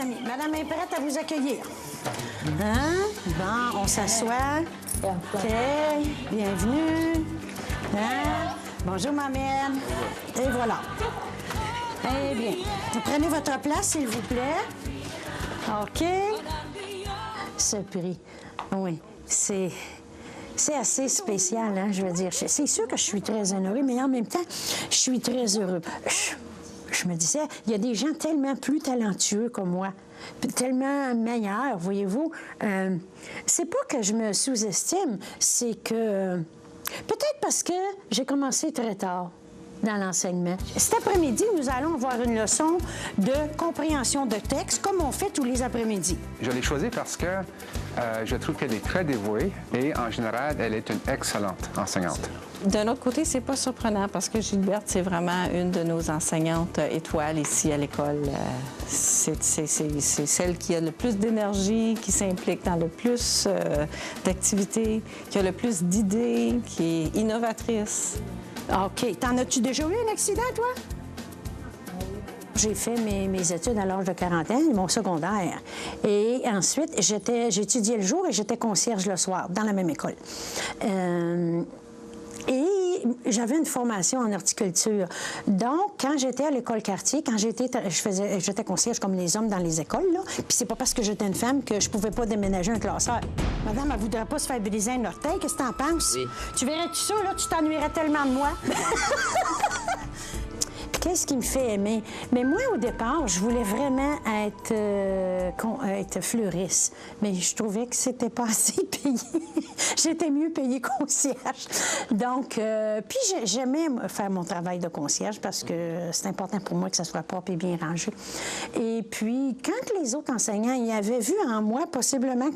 amis. Madame est prête à vous accueillir. Hein? Bon, on s'assoit. OK. Bienvenue. Hein? Bonjour, ma mère. Et voilà. Eh bien, prenez votre place, s'il vous plaît. OK. Ce prix, oui, c'est assez spécial, hein, je veux dire. C'est sûr que je suis très honorée, mais en même temps, je suis très heureux. Je me disais, il y a des gens tellement plus talentueux que moi, tellement meilleurs, voyez-vous. C'est pas que je me sous-estime, c'est que... peut-être parce que j'ai commencé très tard dans l'enseignement. Cet après-midi, nous allons avoir une leçon de compréhension de texte, comme on fait tous les après-midi. Je l'ai choisie parce que je trouve qu'elle est très dévouée et, en général, elle est une excellente enseignante. D'un autre côté, c'est pas surprenant parce que Gilberte, c'est vraiment une de nos enseignantes étoiles ici à l'école. C'est celle qui a le plus d'énergie, qui s'implique dans le plus d'activités, qui a le plus d'idées, qui est innovatrice. OK. T'en as-tu déjà eu un accident, toi? J'ai fait mes études à l'âge de quarantaine, mon secondaire. Et ensuite, j'étudiais le jour et j'étais concierge le soir, dans la même école. Et j'avais une formation en horticulture. Donc, quand j'étais à l'école quartier, quand j'étais concierge comme les hommes dans les écoles, là, puis c'est pas parce que j'étais une femme que je pouvais pas déménager un classeur. Madame, elle voudrait pas se faire briser un orteil. Qu'est-ce que t'en penses? Oui. Tu verrais-tu ça, là? Tu t'ennuierais tellement de moi. Qu'est-ce qui me fait aimer? Mais moi, au départ, je voulais vraiment être fleuriste. Mais je trouvais que c'était pas assez payé. J'étais mieux payée concierge. Donc, puis j'aimais faire mon travail de concierge parce que c'est important pour moi que ça soit propre et bien rangé. Et puis, quand les autres enseignants y avaient vu en moi possiblement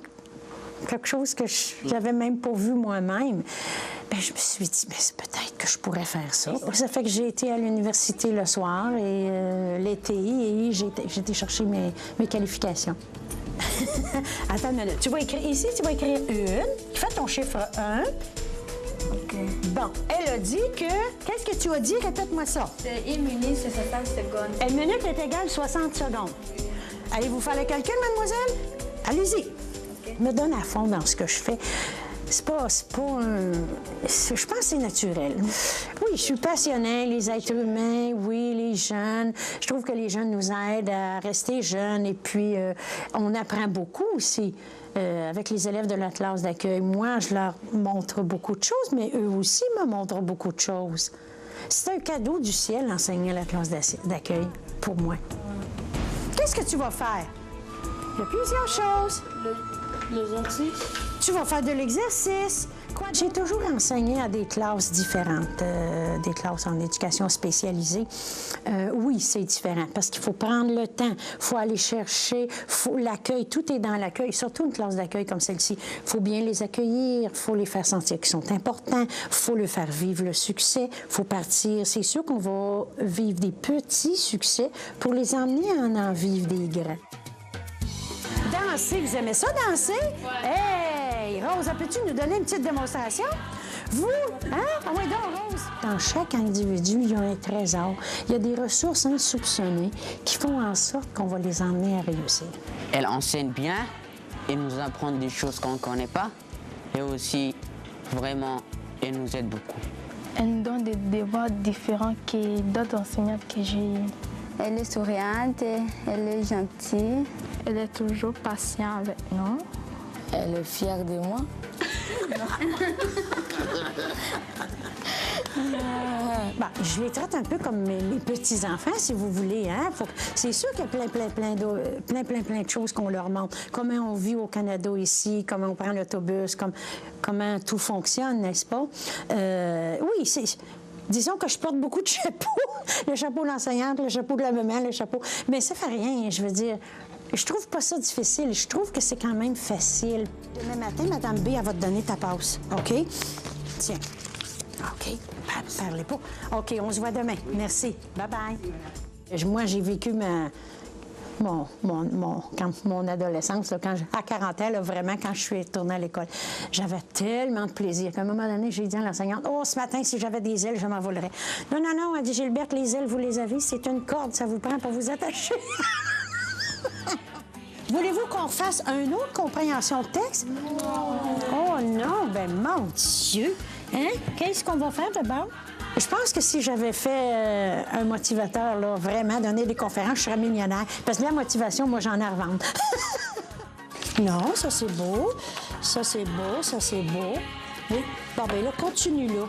quelque chose que j'avais même pas vu moi-même, bien, je me suis dit, bien, peut-être que je pourrais faire ça. Ça fait que j'ai été à l'université le soir et l'été, et j'ai été chercher mes qualifications. Attends une minute. Tu vas écrire ici, tu vas écrire une. Fais ton chiffre 1. OK. Bon, elle a dit que... Qu'est-ce que tu as dit? Répète-moi ça. Une minute, c'est 60 secondes. Une minute est égale 60 secondes. Allez-vous faire le calcul, mademoiselle? Allez-y. Me donne à fond dans ce que je fais. C'est pas un... Je pense que c'est naturel. Oui, je suis passionnée, les êtres humains, oui, les jeunes. Je trouve que les jeunes nous aident à rester jeunes et puis on apprend beaucoup aussi avec les élèves de la classe d'accueil. Moi, je leur montre beaucoup de choses, mais eux aussi me montrent beaucoup de choses. C'est un cadeau du ciel, enseigner à la classe d'accueil, pour moi. Qu'est-ce que tu vas faire? Il y a plusieurs choses. L'exercice. Tu vas faire de l'exercice. J'ai toujours enseigné à des classes différentes, des classes en éducation spécialisée. Oui, c'est différent parce qu'il faut prendre le temps, il faut aller chercher, l'accueil, tout est dans l'accueil, surtout une classe d'accueil comme celle-ci. Il faut bien les accueillir, il faut les faire sentir qu'ils sont importants, il faut leur faire vivre le succès, il faut partir. C'est sûr qu'on va vivre des petits succès pour les emmener à en vivre des grands. Danser, vous aimez ça, danser? Ouais. Hey, Rose, peux-tu nous donner une petite démonstration? Vous, hein? Ah oui, donc, Rose. Dans chaque individu, il y a un trésor. Il y a des ressources insoupçonnées qui font en sorte qu'on va les emmener à réussir. Elle enseigne bien et nous apprend des choses qu'on ne connaît pas. Et aussi, vraiment, elle nous aide beaucoup. Elle nous donne des débats différents que d'autres enseignantes que j'ai eues. Elle est souriante, elle est gentille. Elle est toujours patiente avec nous. Elle est fière de moi. Je les traite un peu comme mes petits-enfants, si vous voulez. Hein? C'est sûr qu'il y a plein de choses qu'on leur montre. Comment on vit au Canada ici, comment on prend l'autobus, comment tout fonctionne, n'est-ce pas? Oui, disons que je porte beaucoup de chapeaux. Le chapeau de l'enseignante, le chapeau de la maman, le chapeau... Mais ça fait rien, je veux dire. Je trouve pas ça difficile. Je trouve que c'est quand même facile. Demain matin, Mme B, elle va te donner ta passe. OK? Tiens. OK. Parlez pas. OK, on se voit demain. Merci. Bye-bye. Moi, j'ai vécu mon adolescence, là, à 40 ans, là, vraiment, quand je suis retournée à l'école. J'avais tellement de plaisir qu'à un moment donné, j'ai dit à l'enseignante, « Oh, ce matin, si j'avais des ailes, je m'envolerais. » Non, non, non, elle dit, « Gilberte, les ailes, vous les avez, c'est une corde, ça vous prend pour vous attacher. » Voulez-vous qu'on fasse une autre compréhension de texte? Oh non, ben mon Dieu! Hein? Qu'est-ce qu'on va faire d'abord? Je pense que si j'avais fait un motivateur, là, vraiment, donner des conférences, je serais millionnaire. Parce que la motivation, moi, j'en ai à revendre. Non, ça, c'est beau. Ça, c'est beau. Ça, c'est beau. Oui. Bon, ben là, continue, là.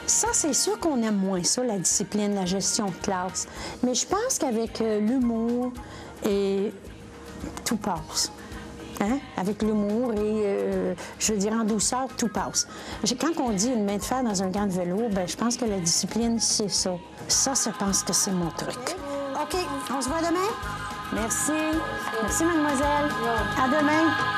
Ça, c'est sûr qu'on aime moins ça, la discipline, la gestion de classe. Mais je pense qu'avec l'humour et tout passe. Hein? Avec l'humour et, je veux dire, en douceur, tout passe. Quand on dit une main de fer dans un gant de vélo, ben, je pense que la discipline, c'est ça. Ça, je pense que c'est mon truc. OK, on se voit demain? Merci. Merci, mademoiselle. À demain.